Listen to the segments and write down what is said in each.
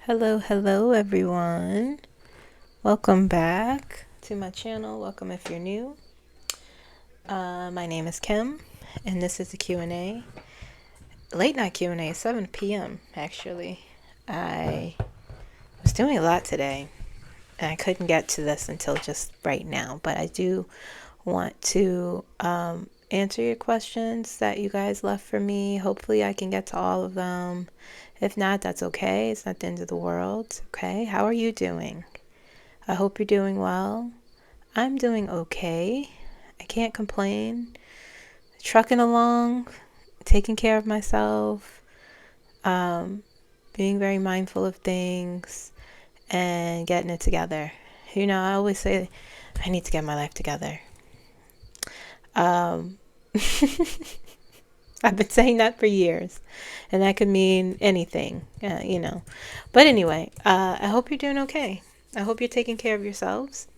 Hello everyone. Welcome back to my channel. Welcome if you're new. My name is Kim, and this is the Q&A. Late night Q&A, 7 p.m. actually. I was doing a lot today, and I couldn't get to this until just right now, but I do want to answer your questions that you guys left for me. Hopefully I can get to all of them. If not, that's okay. It's not the end of the world. Okay. How are you doing? I hope you're doing well. I'm doing okay. I can't complain. Trucking along, taking care of myself, being very mindful of things, and getting it together. You know, I always say I need to get my life together. I've been saying that for years, and that could mean anything, you know. But anyway, I hope you're doing okay. I hope you're taking care of yourselves.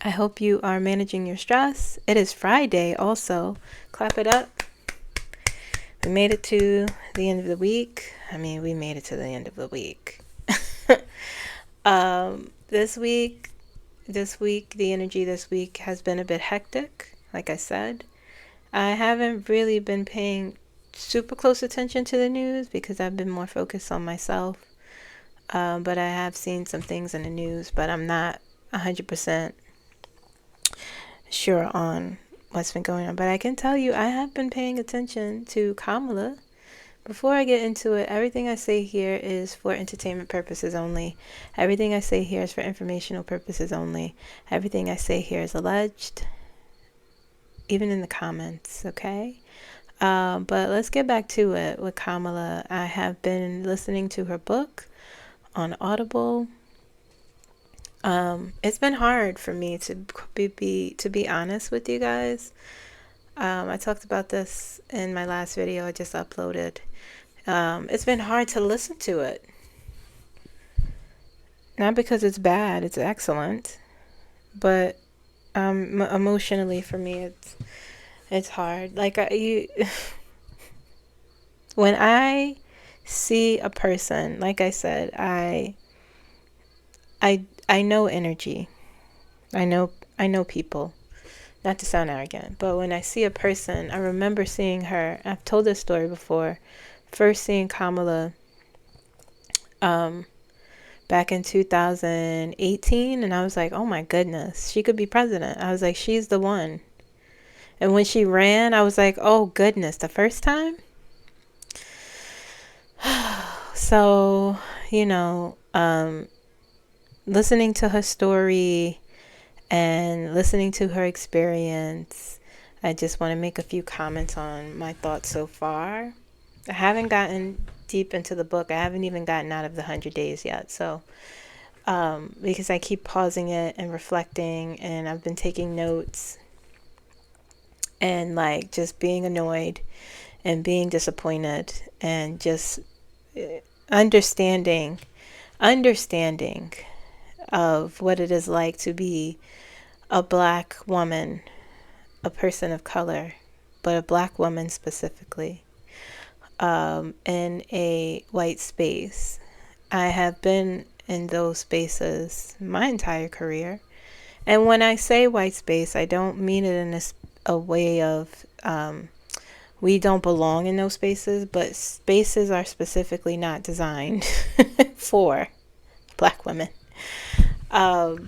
I hope you are managing your stress. It is Friday also. Clap it up. We made it to the end of the week. I mean, we made it to the end of the week. This week, the energy this week has been a bit hectic, like I said. I haven't really been paying super close attention to the news because I've been more focused on myself. But I have seen some things in the news, but I'm not 100% sure on what's been going on. But I can tell you I have been paying attention to Kamala. Before I get into it, everything I say here is for entertainment purposes only. Everything I say here is for informational purposes only. Everything I say here is alleged, even in the comments, okay? But let's get back to it with Kamala. I have been listening to her book on Audible. It's been hard for me to be honest with you guys. I talked about this in my last video I just uploaded. It's been hard to listen to it. Not because it's bad, it's excellent. But emotionally for me it's hard. Like when I see a person, like I said, I know energy. I know people. Not to sound arrogant, but when I see a person, I remember seeing her. I've told this story before. First seeing Kamala back in 2018, and I was like, oh my goodness, she could be president. I was like, she's the one. And when she ran, I was like, oh goodness, the first time? So, you know, listening to her story and listening to her experience, I just want to make a few comments on my thoughts so far. I haven't gotten deep into the book. I haven't even gotten out of the 100 days yet. So, because I keep pausing it and reflecting, and I've been taking notes and like just being annoyed and being disappointed and just understanding of what it is like to be a black woman, a person of color, but a black woman specifically, in a white space. I have been in those spaces my entire career. And when I say white space, I don't mean it in a way of we don't belong in those spaces, but spaces are specifically not designed for black women. Not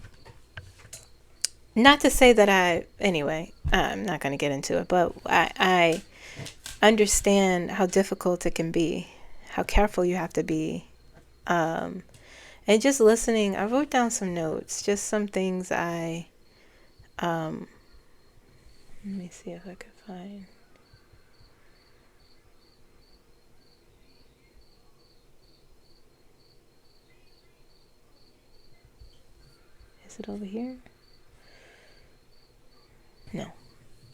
to say that anyway, I'm not going to get into it, but I understand how difficult it can be, how careful you have to be. And just listening, I wrote down some notes, just some things let me see if I can find. Is it over here? No,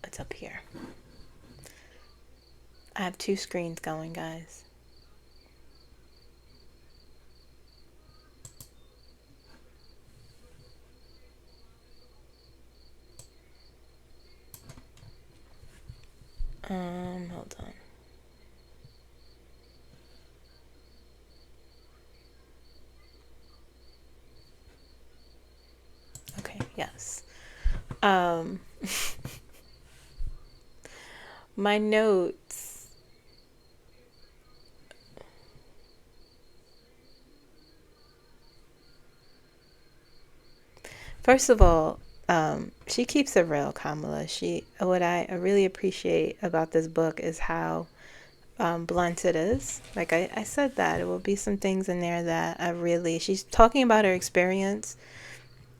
it's up here. I have two screens going, guys. Hold on. Yes. Um, my notes. First of all, she keeps it real, Kamala. What I really appreciate about this book is how blunt it is. Like I said that, it will be some things in there that she's talking about her experience,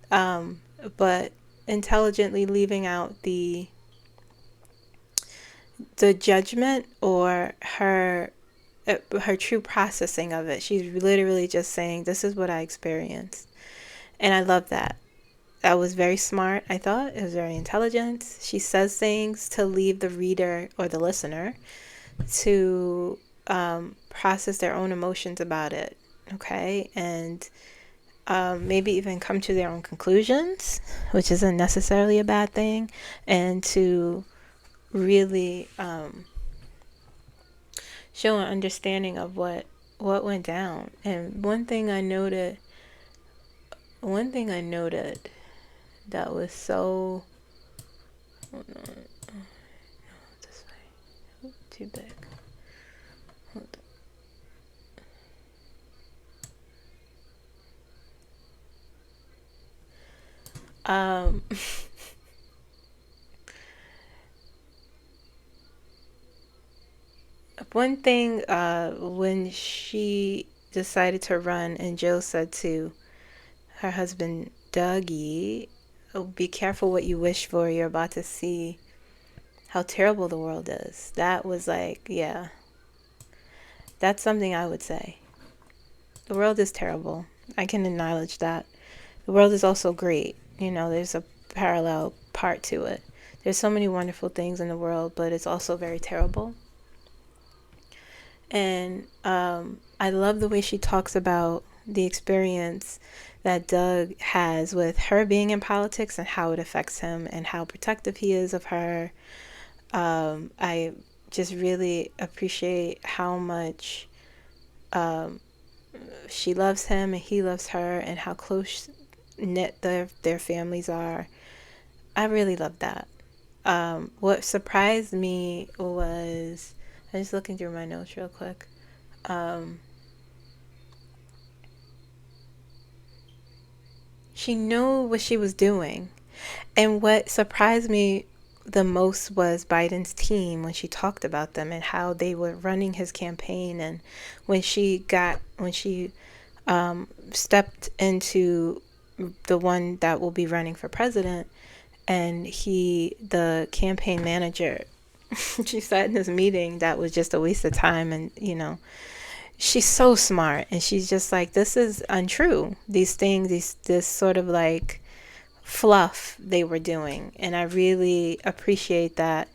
but intelligently leaving out the judgment or her true processing of it. She's literally just saying, this is what I experienced. And I love that. That was very smart, I thought. It was very intelligent. She says things to leave the reader or the listener to process their own emotions about it, okay? And maybe even come to their own conclusions, which isn't necessarily a bad thing, and to really show an understanding of what went down. And one thing I noted that was so, hold on, no, this way, too big, hold on. One thing, when she decided to run and Jill said to her husband Dougie, oh, be careful what you wish for, you're about to see how terrible the world is. That was like, yeah, that's something I would say. The world is terrible. I can acknowledge that. The world is also great. You know, there's a parallel part to it. There's so many wonderful things in the world, but it's also very terrible. And I love the way she talks about the experience that Doug has with her being in politics and how it affects him and how protective he is of her. I just really appreciate how much she loves him and he loves her, and how close knit their families are. I really love that. What surprised me was, I'm just looking through my notes real quick. She knew what she was doing. And what surprised me the most was Biden's team, when she talked about them and how they were running his campaign. And when she stepped into the one that will be running for president, and the campaign manager, she said in this meeting that was just a waste of time. And, you know, she's so smart, and she's just like, this is untrue. These things, this sort of like fluff they were doing. And I really appreciate that.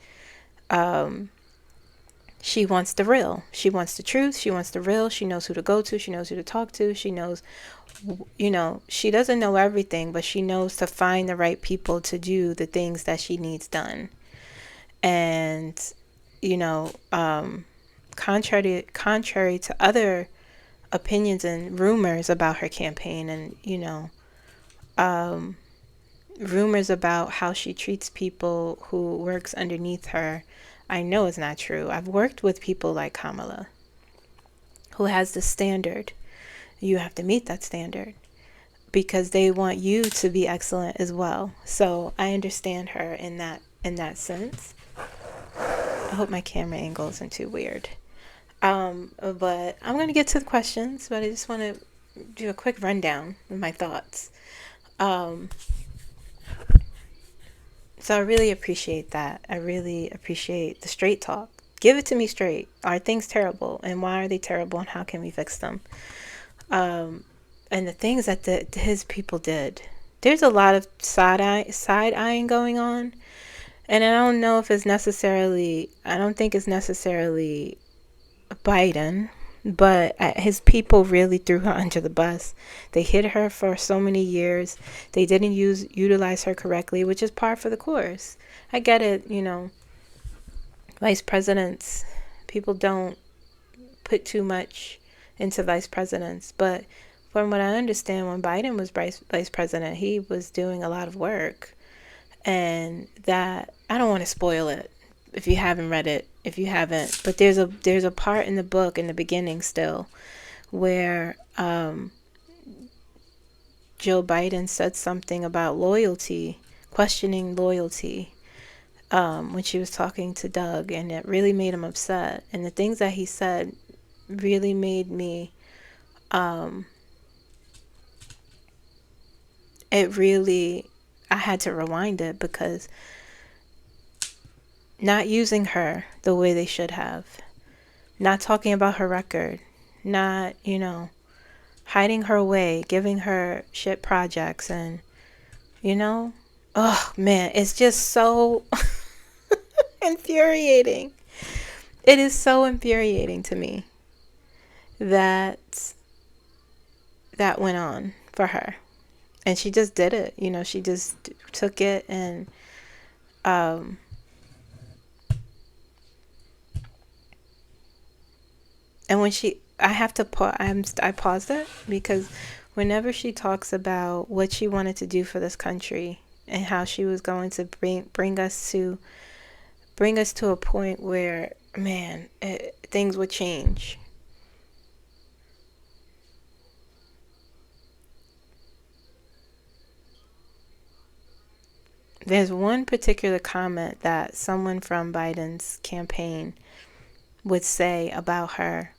She wants the real. She wants the truth. She wants the real. She knows who to go to. She knows who to talk to. She knows, you know, she doesn't know everything, but she knows to find the right people to do the things that she needs done. And, you know, contrary to other opinions and rumors about her campaign, and, you know, rumors about how she treats people who works underneath her, I know is not true. I've worked with people like Kamala, who has the standard. You have to meet that standard because they want you to be excellent as well. So I understand her in that sense. I hope my camera angle isn't too weird. But I'm going to get to the questions, but I just want to do a quick rundown of my thoughts. So I really appreciate that. I really appreciate the straight talk. Give it to me straight. Are things terrible? And why are they terrible? And how can we fix them? And the things that his people did. There's a lot of side-eyeing going on. And I don't know if it's necessarily, I don't think it's necessarily Biden, but his people really threw her under the bus. They hid her for so many years. They didn't utilize her correctly, which is par for the course. I get it, you know, vice presidents, people don't put too much into vice presidents, but from what I understand, when Biden was vice president, he was doing a lot of work. And that, I don't want to spoil it if you haven't read it, if you haven't, but there's a part in the book in the beginning still where Joe Biden said something about loyalty, questioning loyalty, when she was talking to Doug, and it really made him upset. And the things that he said really made me, I had to rewind it, because not using her the way they should have, not talking about her record, not, hiding her away, giving her shit projects, and, oh man, it's just so infuriating. It is so infuriating to me that that went on for her. And she just did it. She just took it, and when I paused it, because whenever she talks about what she wanted to do for this country and how she was going to bring us to a point where, man, things would change. There's one particular comment that someone from Biden's campaign would say about her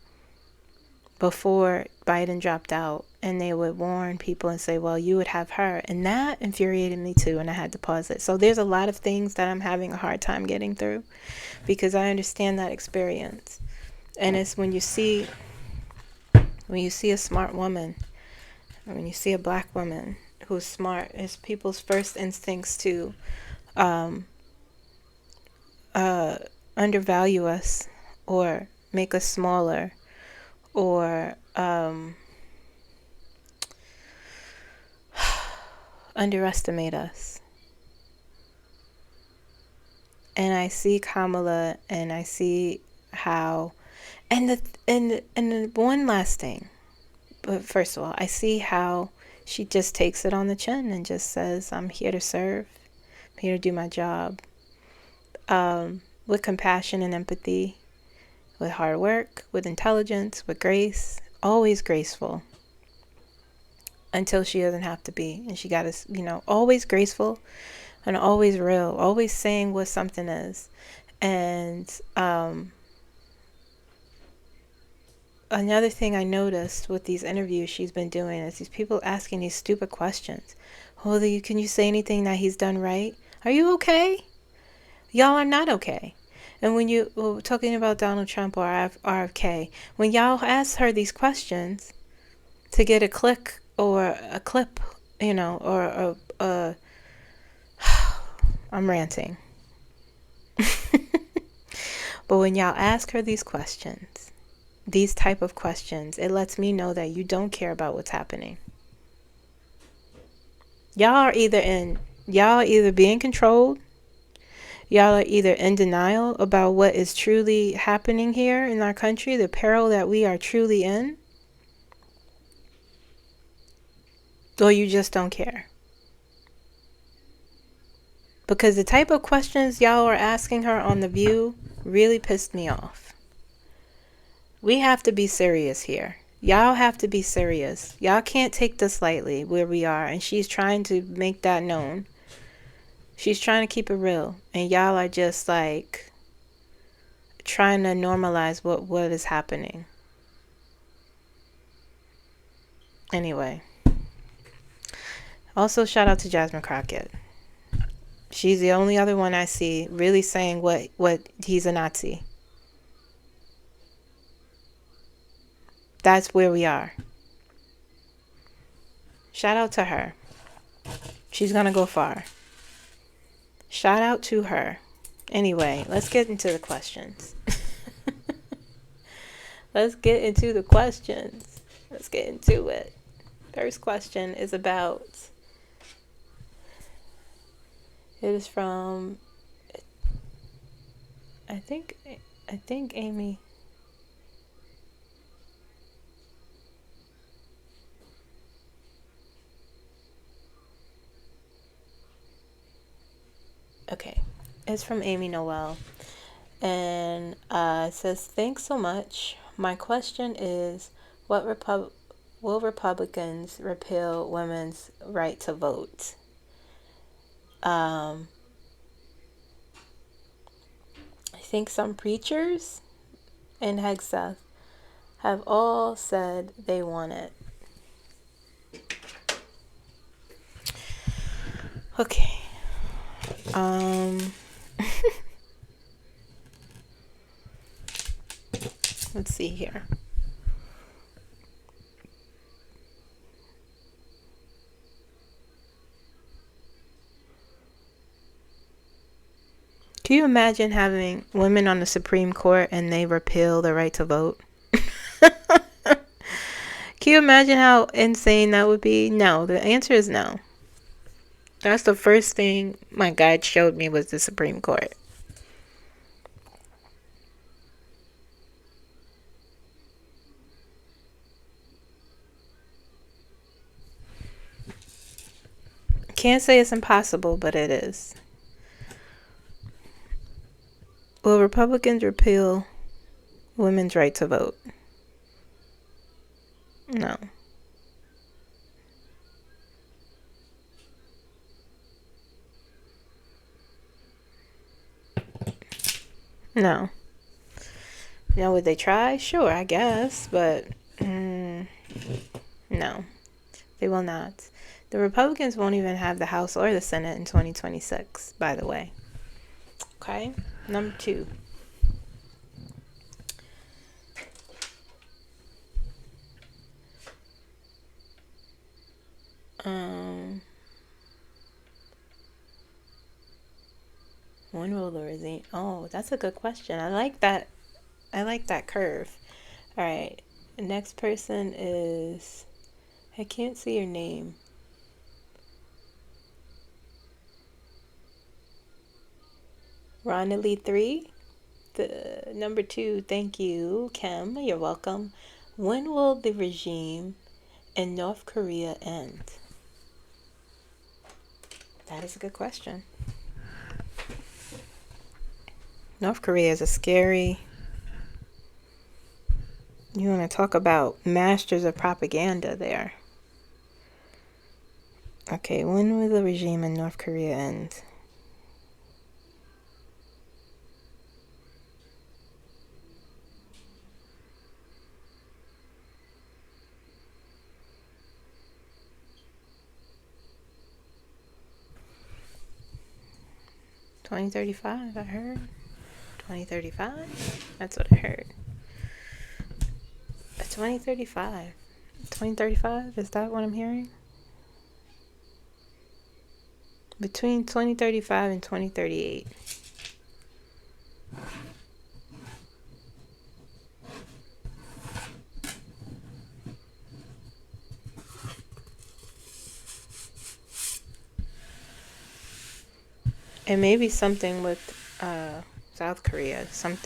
before Biden dropped out, and they would warn people and say, well, you would have her. And that infuriated me too, and I had to pause it. So there's a lot of things that I'm having a hard time getting through, because I understand that experience. And it's when you see a smart woman, or when you see a black woman who's smart, it's people's first instincts to undervalue us, or make us smaller, or underestimate us. And I see Kamala, and I see how, and the one last thing. But first of all, I see how she just takes it on the chin and just says, I'm here to serve. I'm here to do my job. With compassion and empathy, with hard work, with intelligence, with grace, always graceful. Until she doesn't have to be. And she got to, always graceful and always real, always saying what something is. And another thing I noticed with these interviews she's been doing is these people asking these stupid questions. Oh, can you say anything that he's done right? Are you okay? Y'all are not okay. And when we're talking about Donald Trump or RFK, when y'all ask her these questions to get a click or a clip, or I'm ranting. But when y'all ask her these questions, these type of questions, it lets me know that you don't care about what's happening. Y'all are either being controlled, y'all are either in denial about what is truly happening here in our country, the peril that we are truly in, or you just don't care. Because the type of questions y'all are asking her on The View really pissed me off. We have to be serious here. Y'all have to be serious. Y'all can't take this lightly where we are, and she's trying to make that known. She's trying to keep it real, and y'all are just like trying to normalize what is happening. Anyway. Also, shout out to Jasmine Crockett. She's the only other one I see really saying what he's a Nazi. That's where we are. Shout out to her. She's going to go far. Shout out to her. Anyway, let's get into the questions. Let's get into the questions. Let's get into it. First question is about, it is from, I think Amy. Okay. It's from Amy Noel. And it says, thanks so much. My question is, will Republicans repeal women's right to vote? I think some preachers in Hegseth have all said they want it. Okay. Let's see here. Can you imagine having women on the Supreme Court and they repeal the right to vote? Can you imagine how insane that would be? No, the answer is no. That's the first thing my guide showed me was the Supreme Court. Can't say it's impossible, but it is. Will Republicans repeal women's right to vote? No. No. Now, would they try? Sure, I guess, but no, they will not. The Republicans won't even have the House or the Senate in 2026, by the way. Okay, number 2. When will the regime? Oh, that's a good question. I like that. I like that curve. All right. The next person is. I can't see your name. Ronely 3. The number 2. Thank you, Kim. You're welcome. When will the regime in North Korea end? That is a good question. North Korea is a scary. You want to talk about masters of propaganda there. Okay, when will the regime in North Korea end? $2035, I heard. 2035? That's what I heard. 2035. 2035? Is that what I'm hearing? Between 2035 and 2038. It may be something with South Korea. Some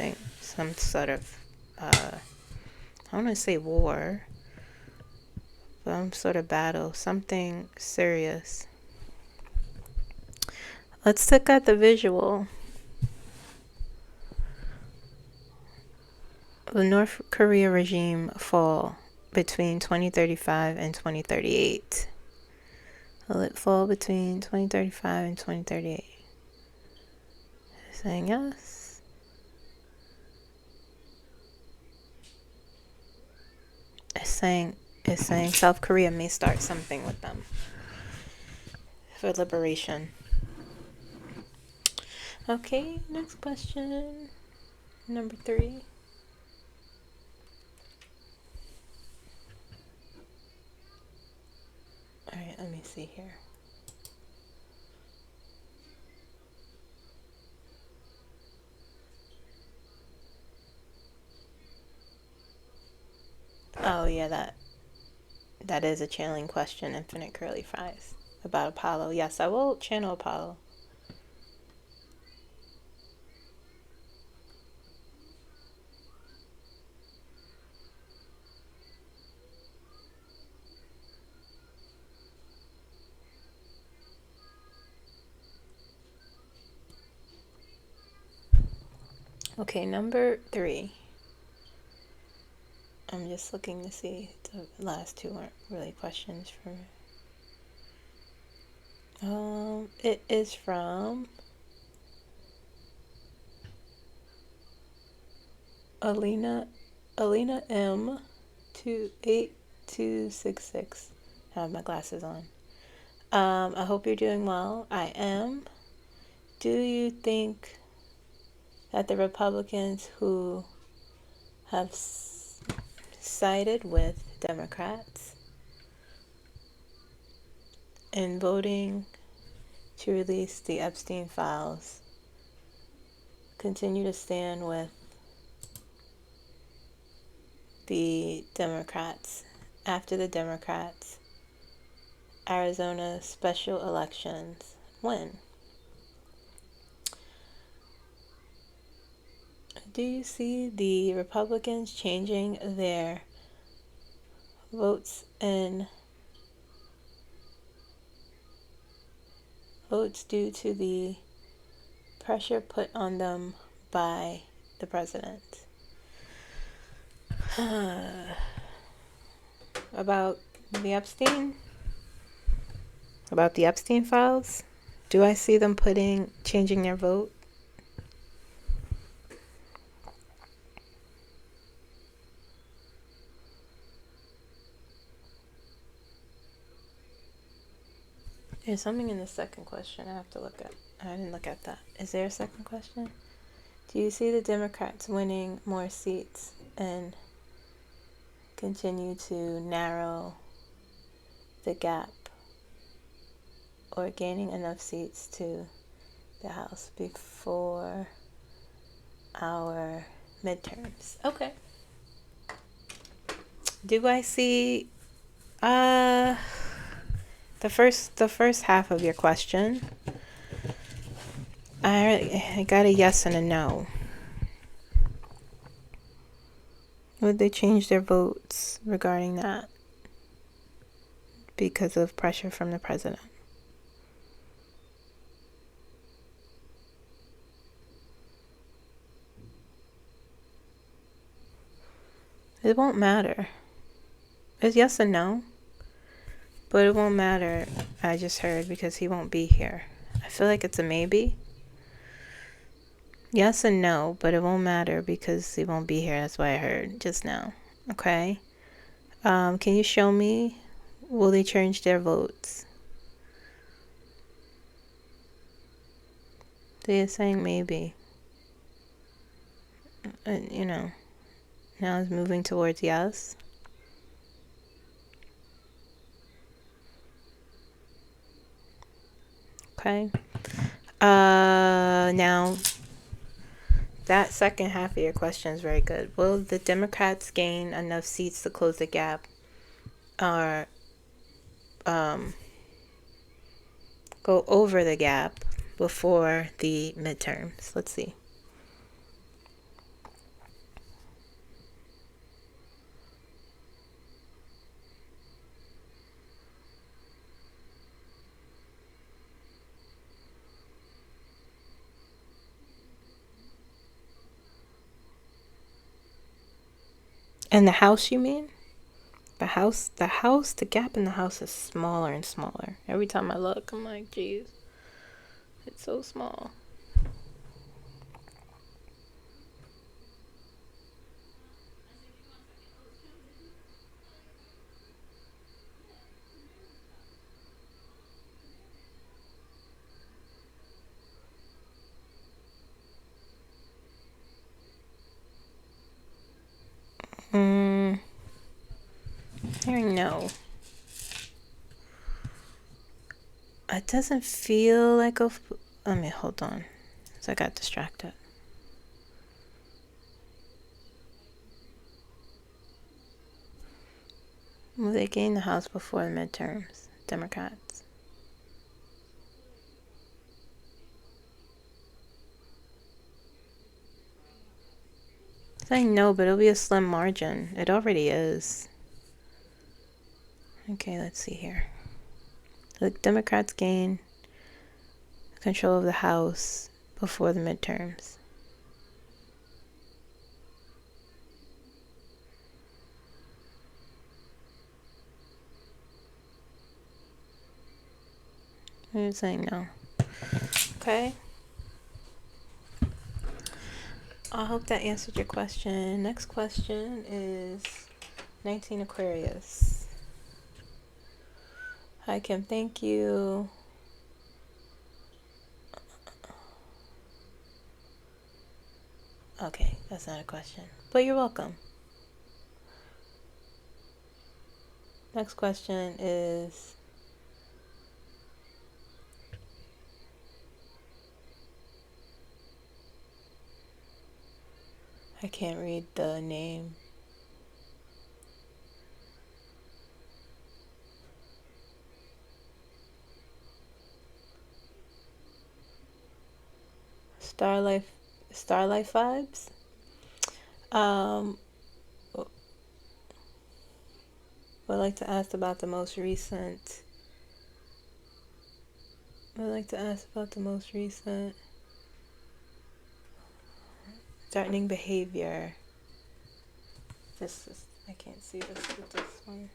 sort of, I don't want to say war, some sort of battle, something serious. Let's look at the visual. The North Korea regime fall between 2035 and 2038. Will it fall between 2035 and 2038? Saying yes. It's saying South Korea may start something with them for liberation. Okay, next question. Number 3. Alright, let me see here. Oh yeah, that is a channeling question, Infinite Curly Fries. About Apollo. Yes, I will channel Apollo. Okay, number 3. I'm just looking to see. The last 2 aren't really questions for me. It is from Alina M 28266. I have my glasses on. I hope you're doing well. I am. Do you think that the Republicans who have sided with Democrats in voting to release the Epstein files continue to stand with the Democrats after the Democrats' Arizona special elections win? Do you see the Republicans changing their votes due to the pressure put on them by the president? About the Epstein files? Do I see them changing their vote? There's something in the second question I have to look at. I didn't look at that. Is there a second question? Do you see the Democrats winning more seats and continue to narrow the gap or gaining enough seats to the House before our midterms? Okay. Do I see the first half of your question? I got a yes and a no. Would they change their votes regarding that because of pressure from the president? It won't matter. It's yes and no, but it won't matter, I just heard, because he won't be here. I feel like it's a maybe. Yes and no, but it won't matter because he won't be here. That's what I heard just now. Okay. Can you show me? Will they change their votes? They're saying maybe. Now it's moving towards yes. Okay. Now, that second half of your question is very good. Will the Democrats gain enough seats to close the gap or go over the gap before the midterms? Let's see. And the House, you mean? The gap in the House is smaller and smaller. Every time I look, I'm like, geez, it's so small. No. It doesn't feel like a... Let me hold on. So I got distracted. Will they gain the House before the midterms? Democrats. Saying no, but it'll be a slim margin. It already is. Okay, let's see here. The Democrats gain control of the House before the midterms. You're saying no. Okay. I hope that answered your question. Next question is 19 Aquarius. Hi, Kim. Thank you. Okay, that's not a question, but you're welcome. Next question is I can't read the name. Starlife vibes. Would like to ask about the most recent. Threatening behavior. This is, I can't see this with this one.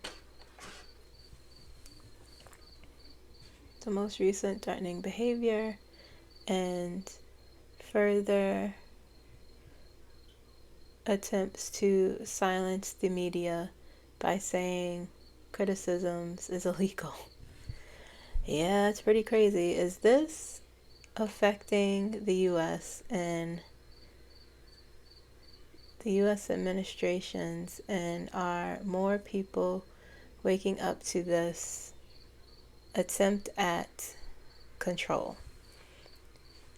The most recent threatening behavior and further attempts to silence the media by saying criticisms is illegal. Yeah, it's pretty crazy. Is this affecting the U.S. and the U.S. administrations, and are more people waking up to this attempt at control?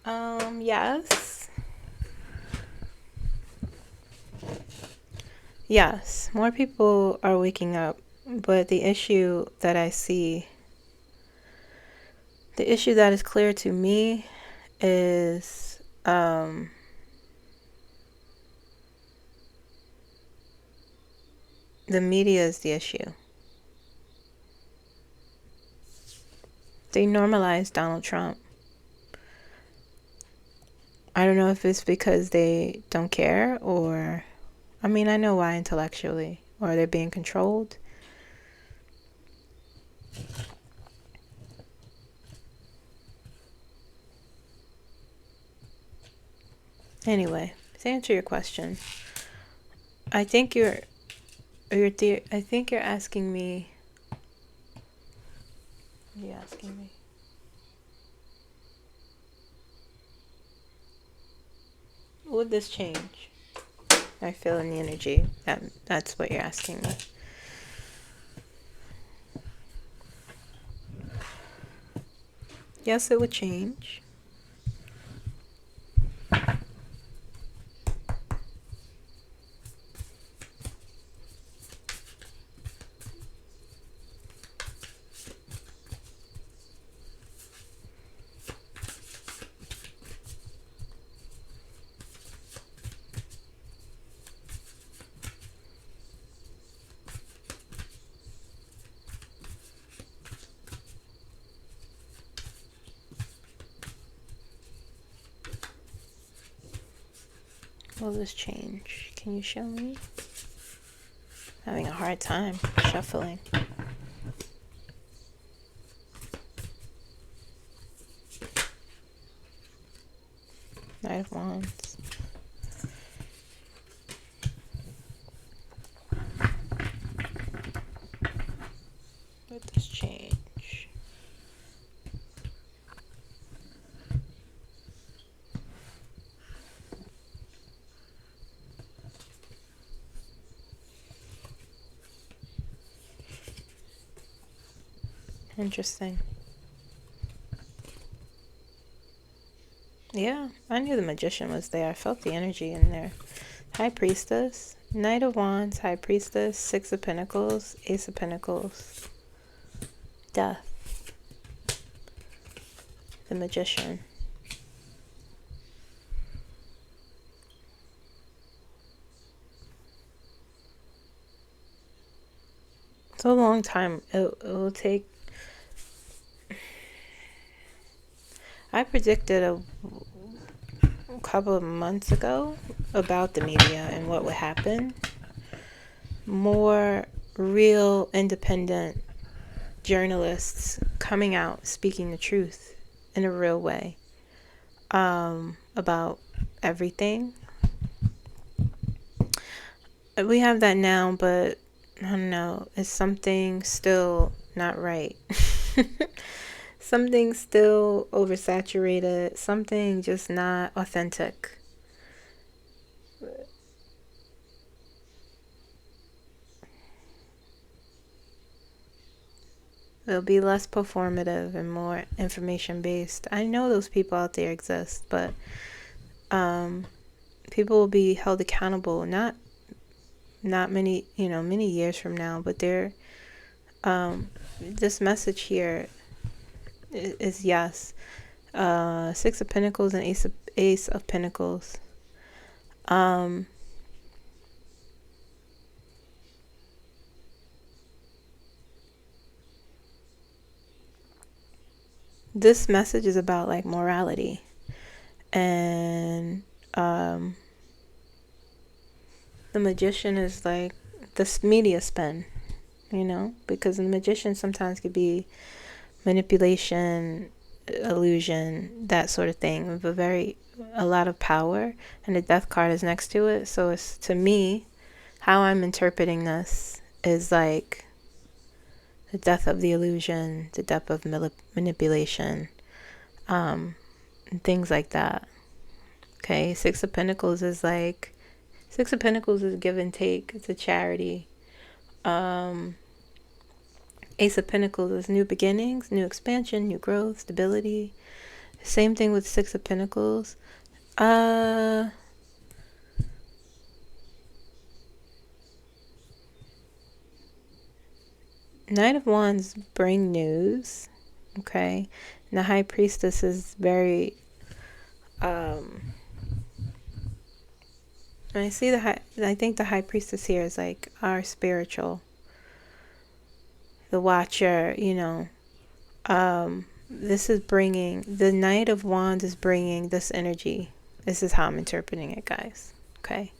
Yes. Yes, more people are waking up, but the issue that I see, the issue that is clear to me is the media is the issue. They normalized Donald Trump. I don't know if it's because they don't care, or I mean, I know why intellectually, or they're being controlled. Anyway, to answer your question, I think you're asking me. What are you asking me? Would this change? I feel in the energy. That's what you're asking me. Yes, it would change. Will this change? Can you show me? I'm having a hard time shuffling. Knight of Wands. Let this change. Interesting. Yeah, I knew the Magician was there. I felt the energy in there. High Priestess, Knight of Wands, High Priestess, Six of Pentacles, Ace of Pentacles, Death, the Magician. It's a long time. It will take. I predicted a couple of months ago about the media and what would happen. More real, independent journalists coming out speaking the truth in a real way about everything. We have that now, but I don't know, it's something still not right. Something still oversaturated, something just not authentic. It'll be less performative and more information based. I know those people out there exist, but people will be held accountable, not many years from now, but they're this message here is yes. Six of Pentacles and Ace of Pentacles. This message is about like morality and the Magician is like this media spin, because the Magician sometimes could be manipulation, illusion, that sort of thing, with a lot of power, and the Death card is next to it. So it's, to me, how I'm interpreting this is like the death of the illusion, the death of manipulation, and things like that. Okay, Six of Pentacles is give and take. It's a charity. Ace of Pentacles is new beginnings, new expansion, new growth, stability. Same thing with Six of Pentacles. Knight of Wands bring news. Okay. And the High Priestess is very I think the High Priestess here is like our spiritual, the Watcher, this is bringing, the Knight of Wands is bringing this energy. This is how I'm interpreting it, guys. Okay.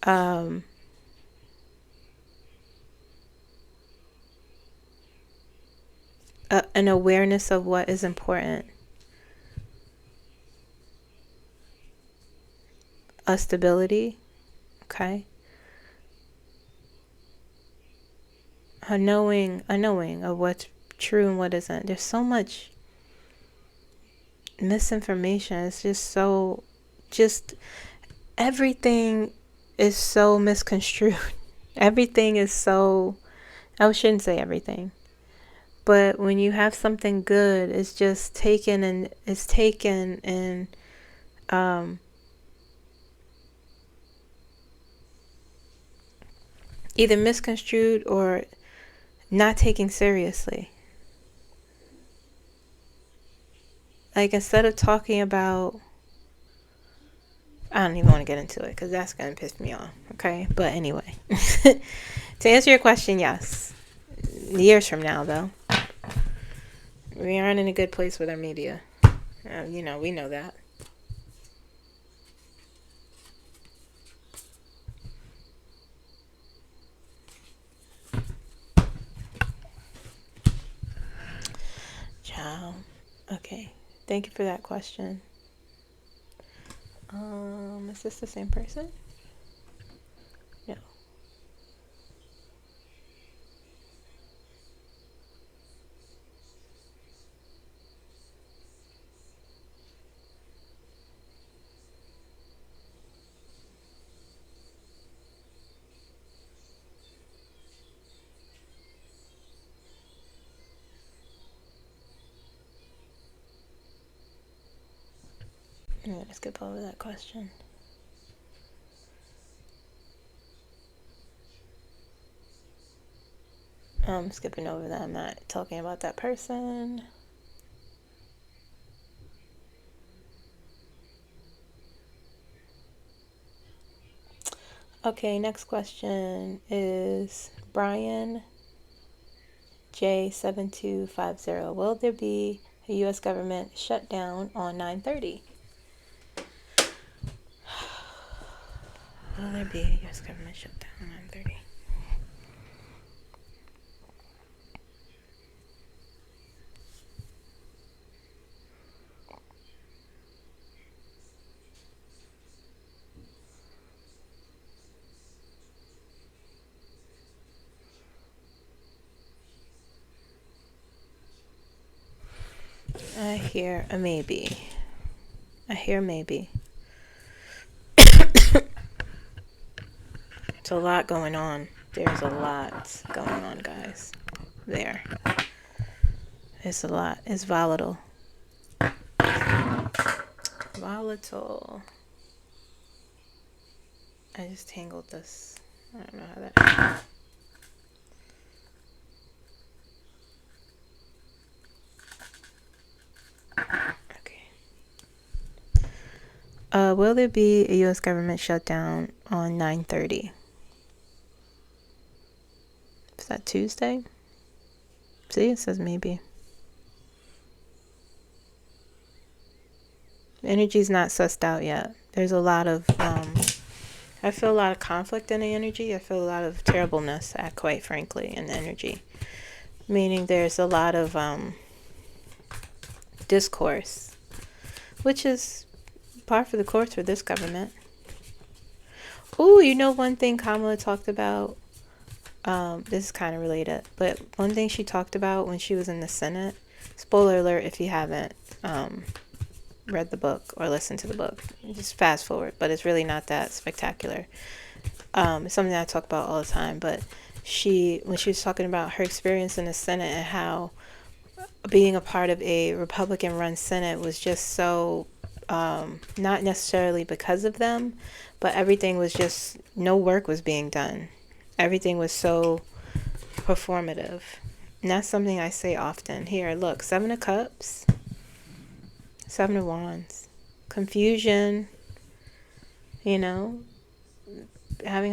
An awareness of what is important. A stability. Okay. A knowing of what's true and what isn't. There's so much misinformation. It's just everything is so misconstrued. Everything is so, I shouldn't say everything, but when you have something good, it's just taken and either misconstrued or not taken seriously. Like, instead of talking about, I don't even want to get into it because that's going to piss me off. Okay. But anyway, to answer your question, yes. Years from now, though, we aren't in a good place with our media. We know that. Ciao. Okay. Thank you for that question. Is this the same person? No. I'm going to skip over that question. I'm skipping over that. I'm not talking about that person. Okay, next question is Brian J7250. Will there be a U.S. government shutdown on 9/30? Will there be a U.S. government shutdown on 9/30? I hear a maybe. I hear maybe. It's a lot going on. There's a lot going on, guys. There. It's a lot. It's volatile. Volatile. I just tangled this. I don't know how that happened. Okay. Will there be a U.S. government shutdown on 9/30? Is that Tuesday? See, it says maybe. Energy's not sussed out yet. There's a lot of, I feel a lot of conflict in the energy. I feel a lot of terribleness, quite frankly, in the energy. Meaning there's a lot of discourse, which is par for the course for this government. Ooh, you know one thing Kamala talked about? This is kind of related, but one thing she talked about when she was in the Senate, spoiler alert if you haven't read the book or listened to the book, just fast forward, but it's really not that spectacular. It's something that I talk about all the time, but when she was talking about her experience in the Senate and how being a part of a Republican run Senate was just so not necessarily because of them, but everything was just, no work was being done. Everything was so performative. And that's something I say often. Here, look, 7 of Cups, 7 of Wands, confusion, having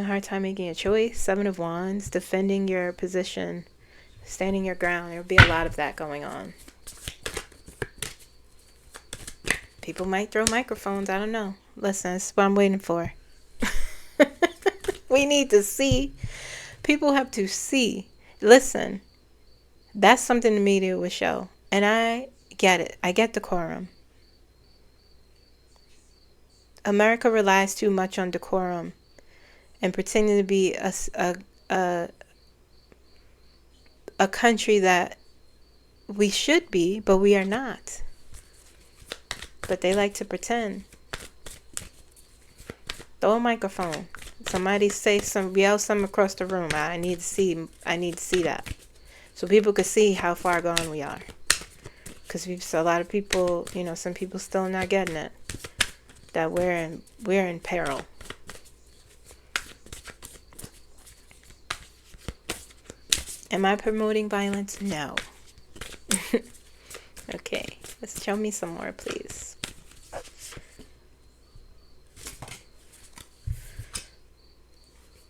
a hard time making a choice, 7 of Wands, defending your position, standing your ground. There'll be a lot of that going on. People might throw microphones, I don't know. Listen, this is what I'm waiting for. We need to see. People have to see. Listen, that's something the media would show. And I get it. I get decorum. America relies too much on decorum and pretending to be a country that we should be, but we are not. But they like to pretend. Throw a microphone. Somebody yell something across the room. I need to see that, so people could see how far gone we are. Because a lot of people, some people still not getting it. That we're in peril. Am I promoting violence? No. Okay, let's show me some more, please.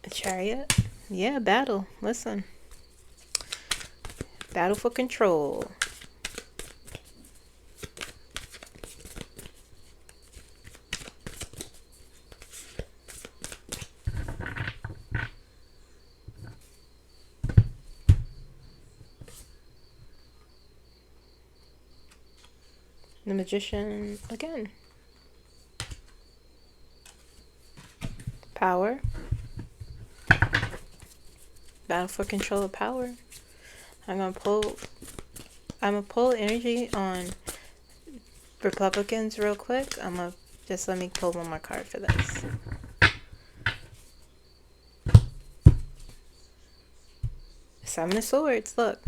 A Chariot? Yeah, battle. Listen. Battle for control. The Magician again. Power. Battle for control of power. I'm gonna pull energy on Republicans real quick. Just let me pull one more card for this. Seven of Swords, look.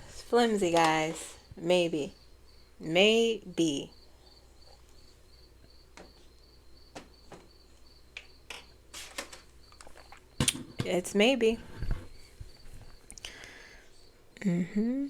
It's flimsy, guys. Maybe. It's maybe. Okay.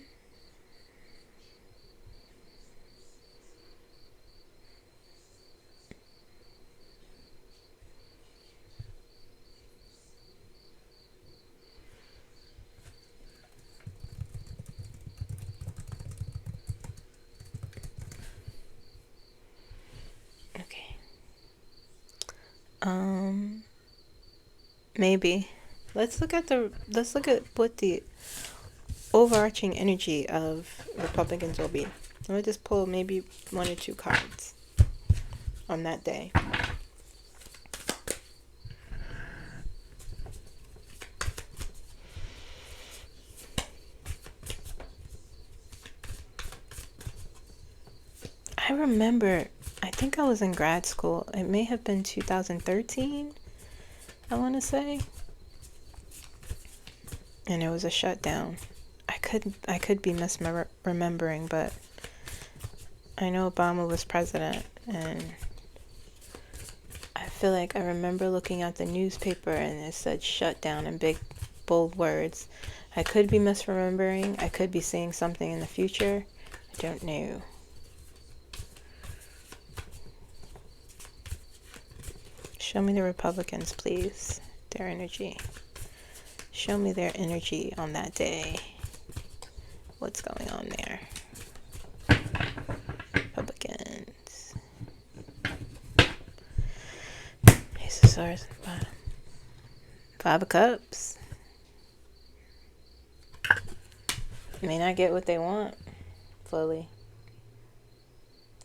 Maybe. Let's look at what the overarching energy of Republicans will be. Let me just pull maybe 1 or 2 cards on that day. I remember, I think I was in grad school. It may have been 2013, I want to say. And it was a shutdown. I could be misremembering, but I know Obama was president, and I feel like I remember looking at the newspaper and it said shutdown in big, bold words. I could be misremembering. I could be seeing something in the future. I don't know. Show me the Republicans, please. Their energy. Show me their energy on that day. What's going on there? Republicans. Ace of Swords at the bottom. Five of Cups. May not get what they want fully.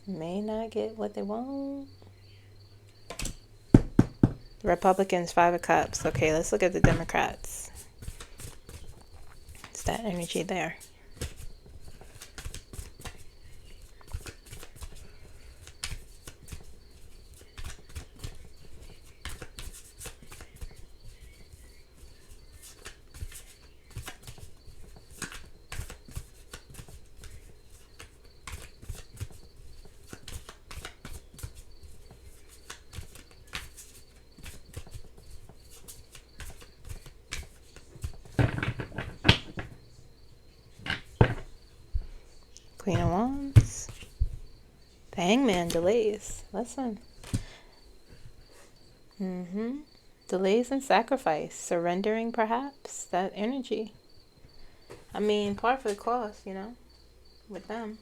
May not get what they want. Republicans, Five of Cups. Okay, let's look at the Democrats. It's that energy there. Queen of Wands. The Hangman, delays. Listen. Delays and sacrifice. Surrendering, perhaps. That energy. I mean, par for the course, you know, with them.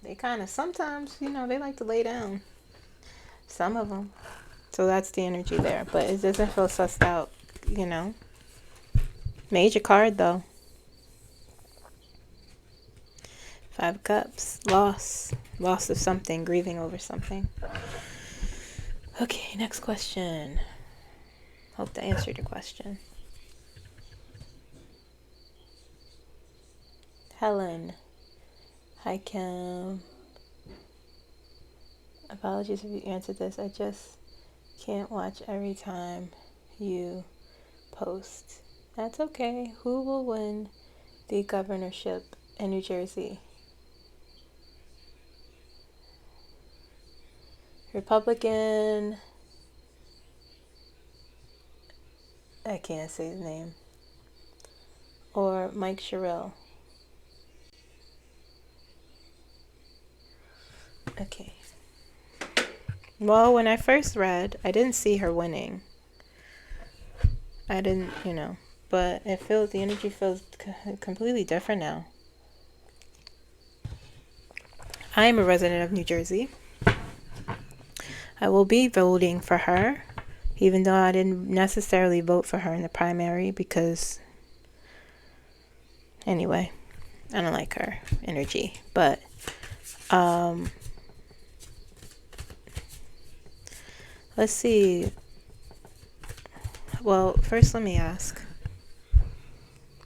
They kind of, sometimes, you know, they like to lay down. Some of them. So that's the energy there. But it doesn't feel sussed out, you know. Major card, though. Five of Cups. Loss. Loss of something. Grieving over something. Okay, next question. Hope that answered your question. Helen. Hi, Kim. Apologies if you answered this. I just can't watch every time you post. That's okay. Who will win the governorship in New Jersey? Republican. I can't say his name. Or Mike Sherrill. Okay. Well, when I first read, I didn't see her winning. I didn't, you know. But it feels, the energy feels completely different now. I am a resident of New Jersey. I will be voting for her, even though I didn't necessarily vote for her in the primary because, anyway, I don't like her energy. But, let's see. Well, first let me ask.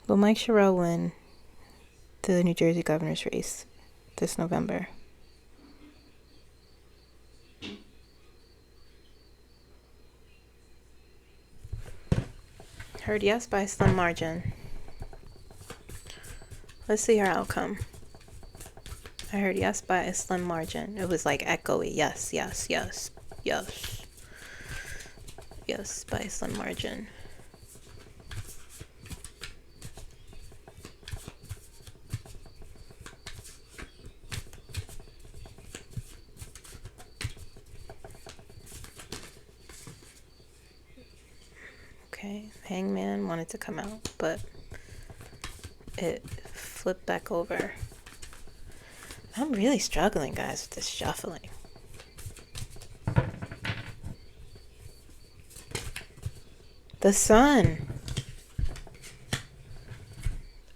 Will Mike Sherrill win the New Jersey governor's race this November? Heard yes by a slim margin. Let's see her outcome. I heard yes by a slim margin. It was like echoey. Yes, yes, yes, yes. Yes, by a slim margin. Okay, Hangman wanted to come out, but it flipped back over. I'm really struggling, guys, with this shuffling. The Sun.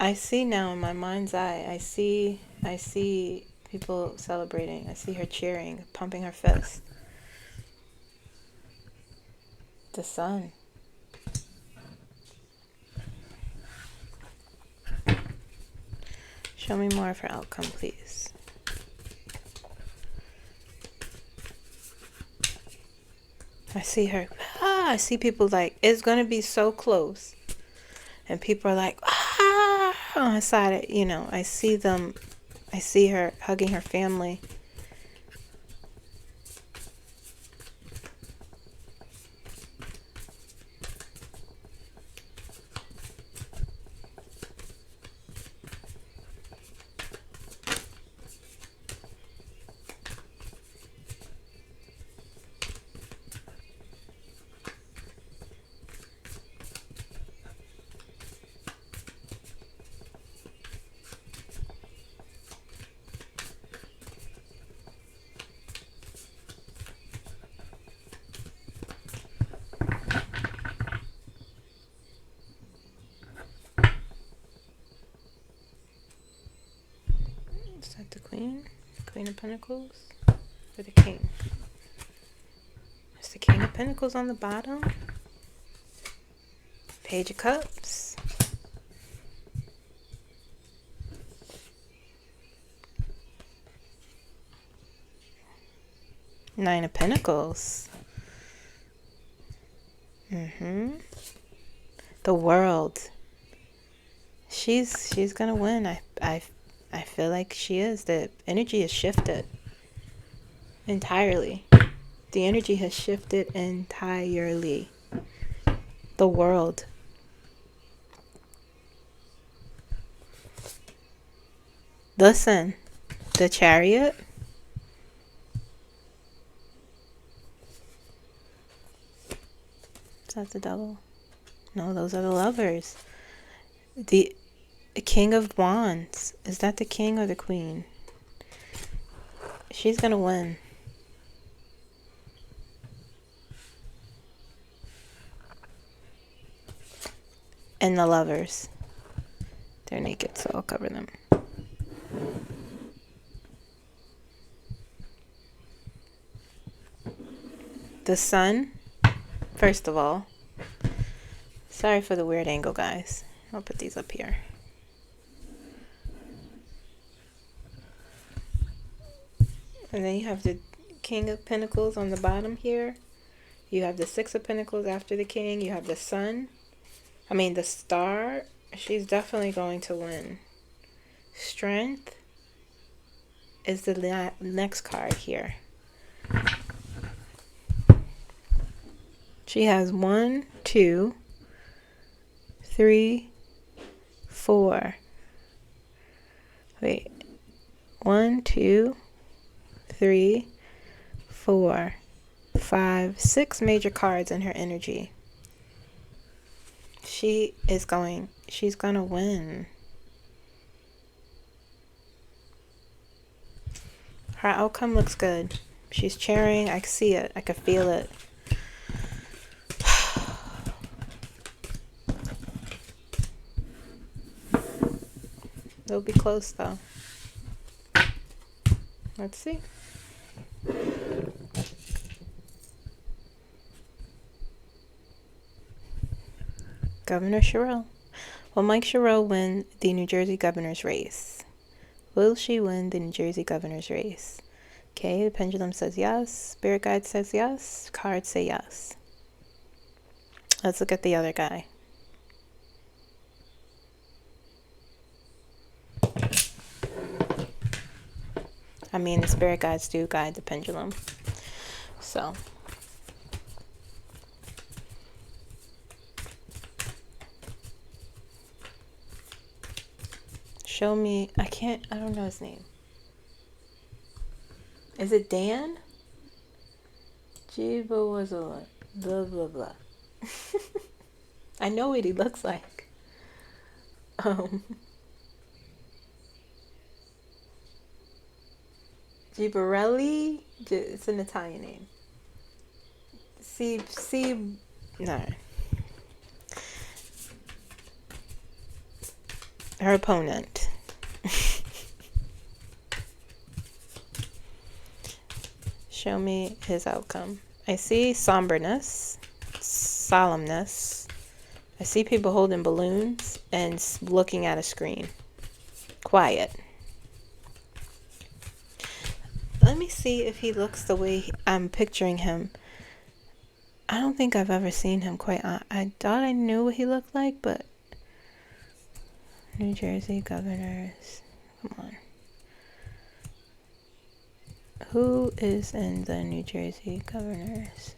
I see now in my mind's eye. I see people celebrating. I see her cheering, pumping her fist. The Sun. Show me more of her outcome, please. I see her. I see people like, it's going to be so close. And people are like, on the side, I see them. I see her hugging her family. Is that the Queen? Queen of Pentacles? Or the King? Is the King of Pentacles on the bottom? Page of Cups. Nine of Pentacles. The World. She's gonna win. I feel like she is. The energy has shifted entirely. The energy has shifted entirely. The World. Listen, the Chariot. Is that the Devil? No, those are the Lovers. The King of Wands. Is that the King or the Queen? She's gonna win. And the Lovers. They're naked, so I'll cover them. The Sun. First of all. Sorry for the weird angle, guys. I'll put these up here. And then you have the King of Pentacles on the bottom here. You have the Six of Pentacles after the King. You have the Sun. The Star. She's definitely going to win. Strength is the next card here. She has 1, 2, 3, 4. Wait. 1, 2, 3, 4, 5, 6 major cards in her energy. She's gonna win. Her outcome looks good. She's cheering. I can see it. I can feel it. It'll be close though. Let's see. Governor Sherrill. Will Mike Sherrill win the New Jersey governor's race? Will she win the New Jersey governor's race? Okay, the pendulum says yes. Spirit guide says yes. Cards say yes. Let's look at the other guy. The spirit guides do guide the pendulum. So. Show me. I don't know his name. Is it Dan? Jibo was a blah, blah, blah. I know what he looks like. Gibarelli? It's an Italian name. No. Her opponent. Show me his outcome. I see somberness, solemnness. I see people holding balloons and looking at a screen. quiet. Let me see if he looks the way I'm picturing him. I don't think I've ever seen him quite. I thought I knew what he looked like, but New Jersey governors. Come on. Who is in the New Jersey governors?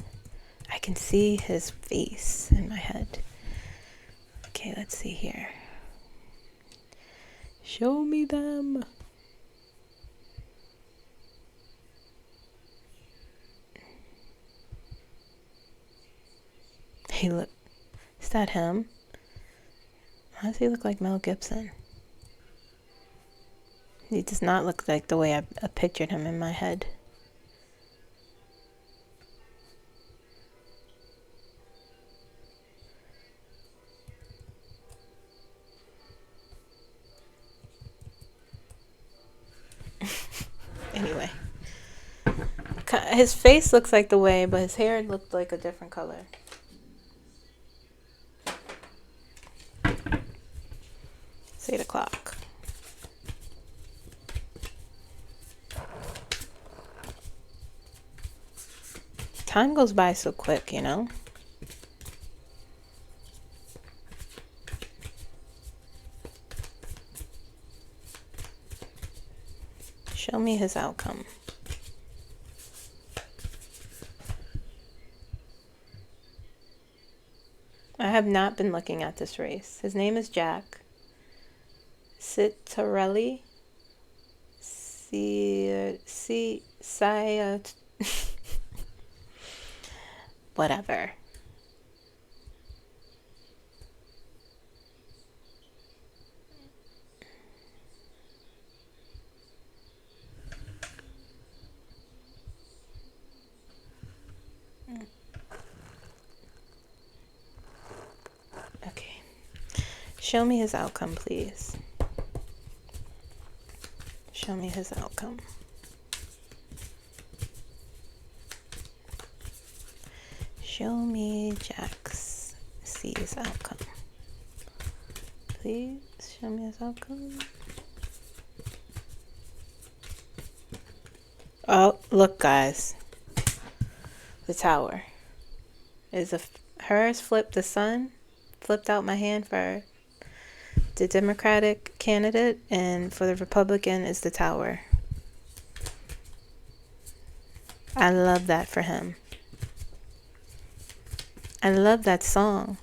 I can see his face in my head. Okay, let's see here. Show me them. Hey, look. Is that him? Why does he look like Mel Gibson? He does not look like the way I pictured him in my head. Anyway. His face looks like the way, but his hair looked like a different color. It's 8 o'clock. Time goes by so quick, you know? Show me his outcome. I have not been looking at this race. His name is Jack Citarelli. Whatever. Okay. Show me his outcome, please. Show me his outcome. Show me Jack's C's outcome. Please show me his outcome. Oh, look, guys. The tower. Hers flipped the sun. Flipped out my hand for the Democratic candidate, and for the Republican is the tower. I love that for him. I love that song.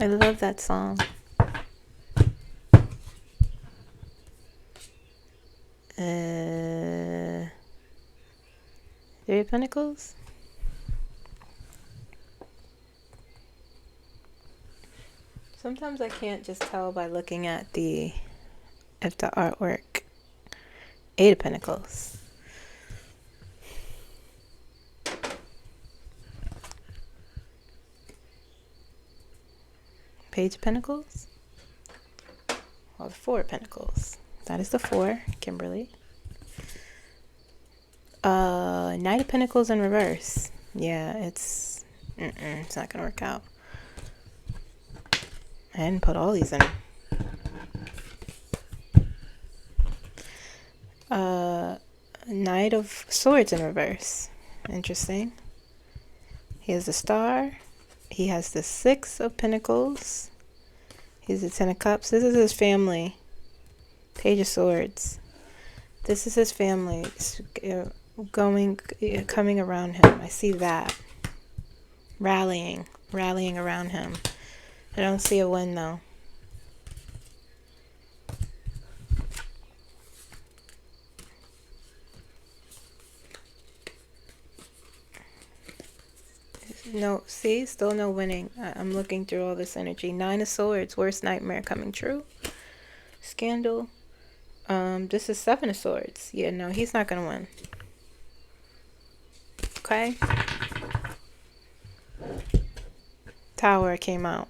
I love that song. Three of Pentacles? Sometimes I can't just tell by looking at if the artwork. 8 of Pentacles. Page of Pentacles. Well, the 4 of Pentacles. That is the 4, Kimberly. Knight of Pentacles in reverse. Yeah, it's not gonna work out. I didn't put all these in. Knight of Swords in reverse. Interesting. He has the Star. He has the 6 of Pentacles. He has the 10 of Cups. This is his family. Page of Swords. This is his family coming around him. I see that. Rallying around him. I don't see a win, though. No, see? Still no winning. I'm looking through all this energy. 9 of Swords. Worst nightmare coming true. Scandal. This is 7 of Swords. Yeah, no, he's not going to win. Okay? Tower came out.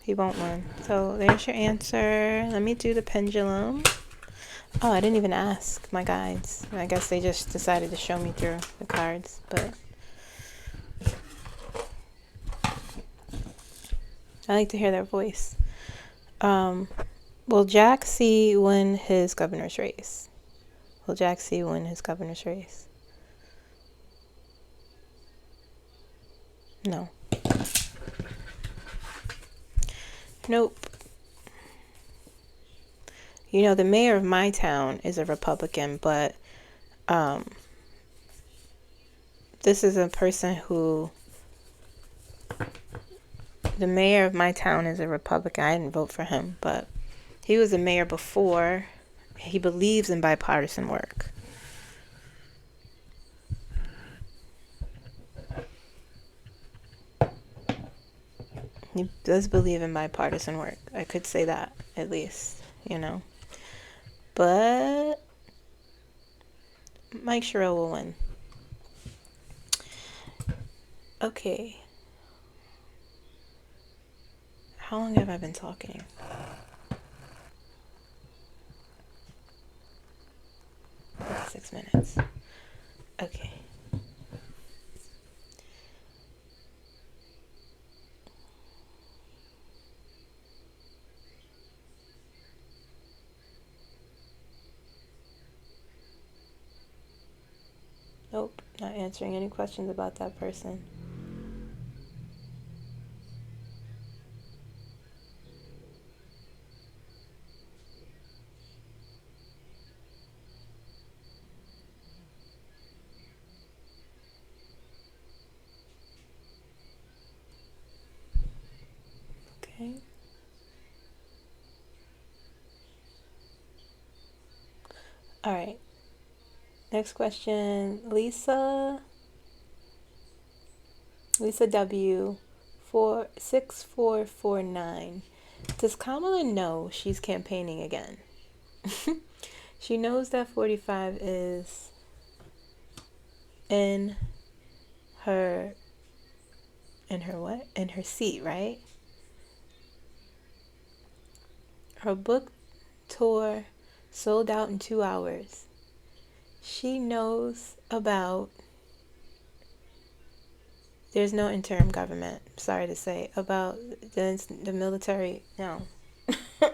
He won't win. So there's your answer. Let me do the pendulum. Oh, I didn't even ask my guides. I guess they just decided to show me through the cards, but I like to hear their voice. Will Jack C. win his governor's race? Will Jack C. win his governor's race? No. Nope. You know, the mayor of my town is a Republican, but this is a person who... The mayor of my town is a Republican. I didn't vote for him, but he was a mayor before. He believes in bipartisan work. He does believe in bipartisan work. I could say that, at least, you know. But Mike Sherrill will win. Okay. How long have I been talking? About 6 minutes. Okay. Nope, not answering any questions about that person. Okay. All right. Next question, Lisa W. 6449. Does Kamala know she's campaigning again? She knows that 45 is in her what? In her seat, right? Her book tour sold out in 2 hours. She knows about... There's no interim government, sorry to say, about the military. No. I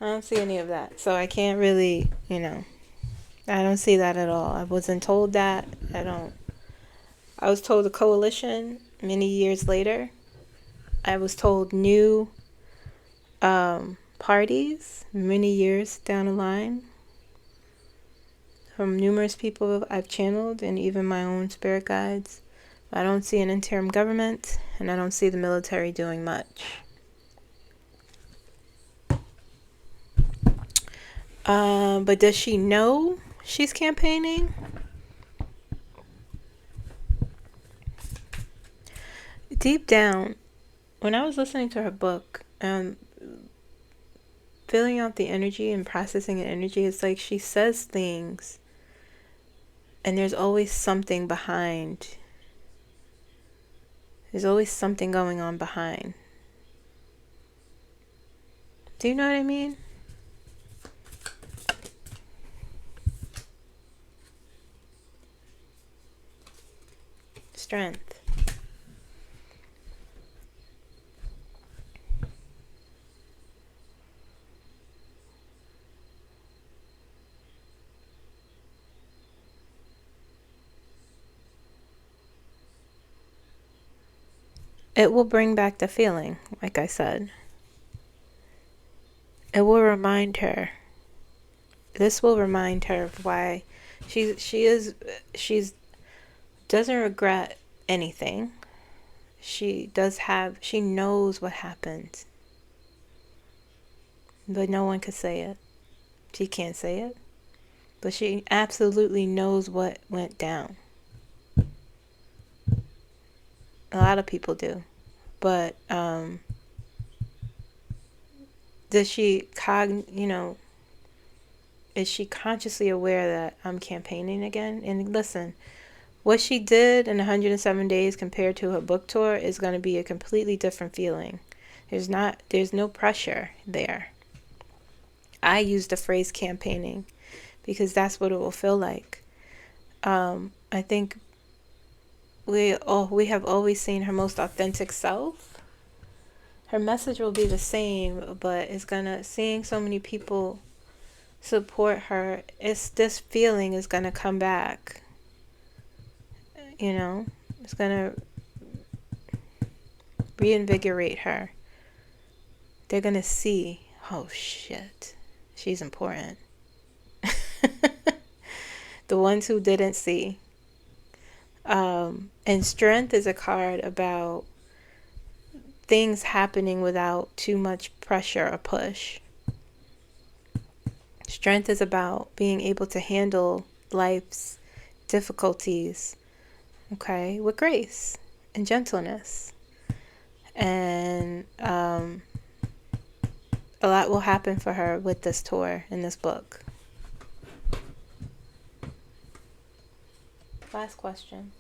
don't see any of that. So I can't really, I don't see that at all. I wasn't told that. I was told a coalition many years later. I was told new parties many years down the line from numerous people I've channeled and even my own spirit guides. I don't see an interim government, and I don't see the military doing much. But does she know she's campaigning? Deep down, when I was listening to her book, filling out the energy and processing the energy, it's like she says things, and there's always something behind. There's always something going on behind. Do you know what I mean? Strength. It will bring back the feeling, like I said. It will remind her. This will remind her of why she doesn't regret anything. She knows what happened. But no one could say it. She can't say it. But she absolutely knows what went down. A lot of people do. But does she is she consciously aware that I'm campaigning again? And listen, what she did in 107 days compared to her book tour is going to be a completely different feeling. There's no pressure there. I use the phrase campaigning because that's what it will feel like. I think we have always seen her most authentic self, her message will be the same, but it's gonna, seeing so many people support her, it's, this feeling is gonna come back. You know, it's gonna reinvigorate her. They're gonna see, oh shit, she's important. The ones who didn't see. And strength is a card about things happening without too much pressure or push. Strength is about being able to handle life's difficulties, okay, with grace and gentleness. And a lot will happen for her with this tour in this book. Last question.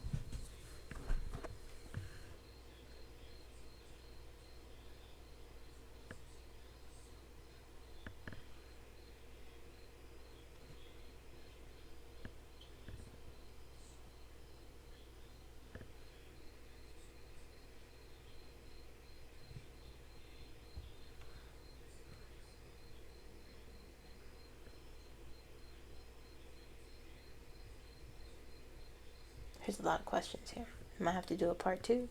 There's a lot of questions here. I might have to do a part 2.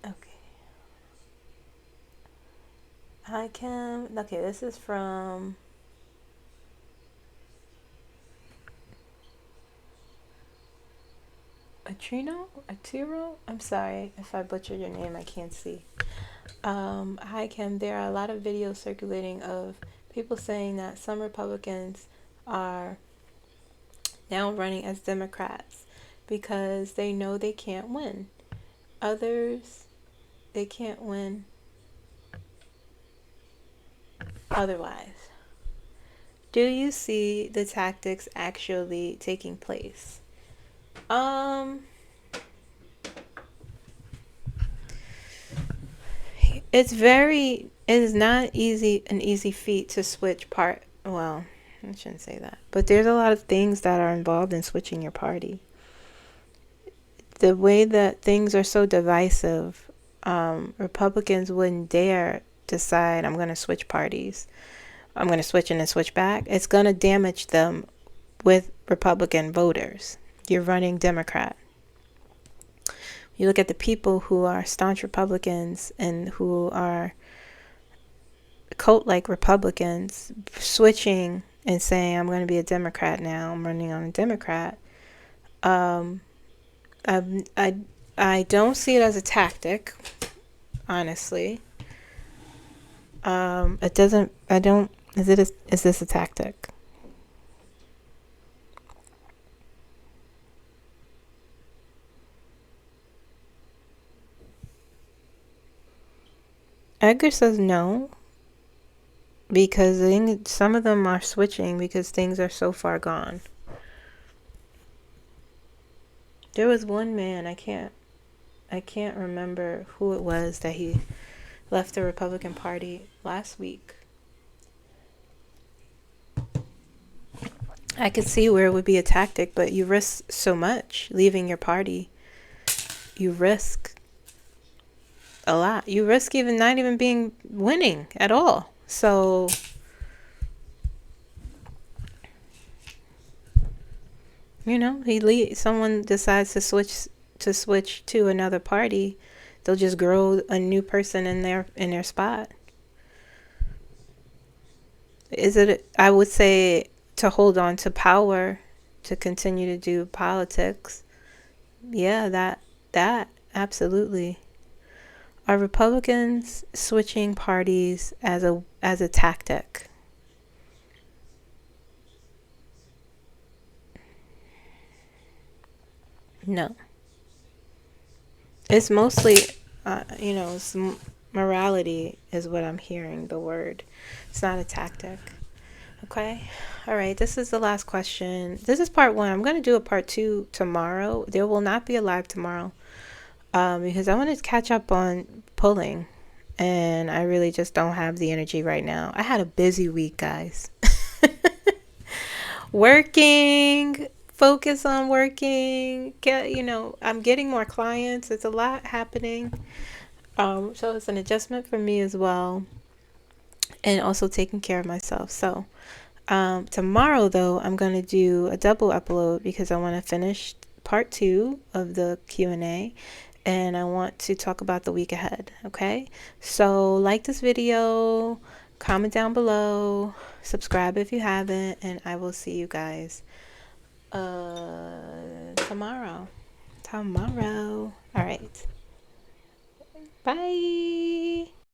Okay. Hi, Kim. Okay, this is from Atiro? I'm sorry if I butchered your name. I can't see. Hi, Kim. There are a lot of videos circulating of people saying that some Republicans are now running as Democrats because they know they can't win. Others, they can't win otherwise. Do you see the tactics actually taking place? It is not an easy feat to switch well, I shouldn't say that. But there's a lot of things that are involved in switching your party. The way that things are so divisive, Republicans wouldn't dare decide, I'm going to switch parties. I'm going to switch and then switch back. It's going to damage them with Republican voters. You're running Democrat. You look at the people who are staunch Republicans and who are cult-like Republicans switching and saying, I'm going to be a Democrat now. I'm running on a Democrat. I don't see it as a tactic, honestly. Is this a tactic? Edgar says no, because I think some of them are switching because things are so far gone. There was one man, I can't remember who it was, that he left the Republican Party last week. I could see where it would be a tactic, but you risk so much leaving your party. You risk a lot. You risk even not even winning at all. So someone decides to switch to another party, they'll just grow a new person in their spot. I would say, to hold on to power, to continue to do politics. Yeah, that absolutely. Are Republicans switching parties as a tactic? No. It's mostly, it's morality is what I'm hearing, the word. It's not a tactic. Okay. All right. This is the last question. This is part 1. I'm going to do a part 2 tomorrow. There will not be a live tomorrow because I want to catch up on pulling, and I really just don't have the energy right now. I had a busy week, guys. Working focus on working. I'm getting more clients. It's a lot happening. So it's an adjustment for me as well, and also taking care of myself. So tomorrow, though, I'm going to do a double upload because I want to finish part 2 of the Q&A, and I want to talk about the week ahead. Okay, so like this video, comment down below, subscribe if you haven't, and I will see you guys tomorrow. All right, bye.